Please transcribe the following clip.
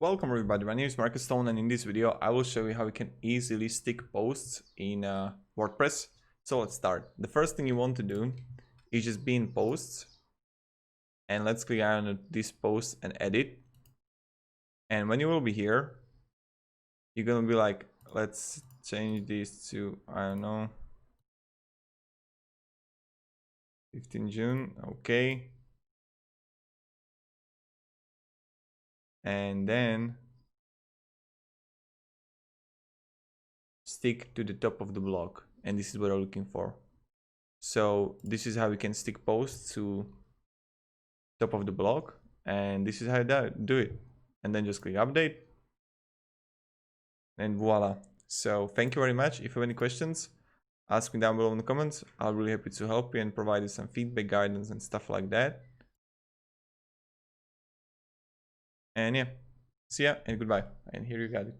Welcome everybody, my name is Marcus Stone, and in this video I will show you how you can easily stick posts in WordPress. So let's start. The first thing you want to do is just be in posts, and let's click on this post and edit. And when you will be here, you're gonna be like, let's change this to, I don't know, 15 June, okay. And then stick to the top of the blog, and this is what I'm looking for. So this is how we can stick posts to top of the blog, and this is how you do it. And then just click update, and voila. So thank you very much. If you have any questions, ask me down below in the comments. I'll be really happy to help you and provide you some feedback, guidance and stuff like that. And yeah, see ya and goodbye. And here you got it.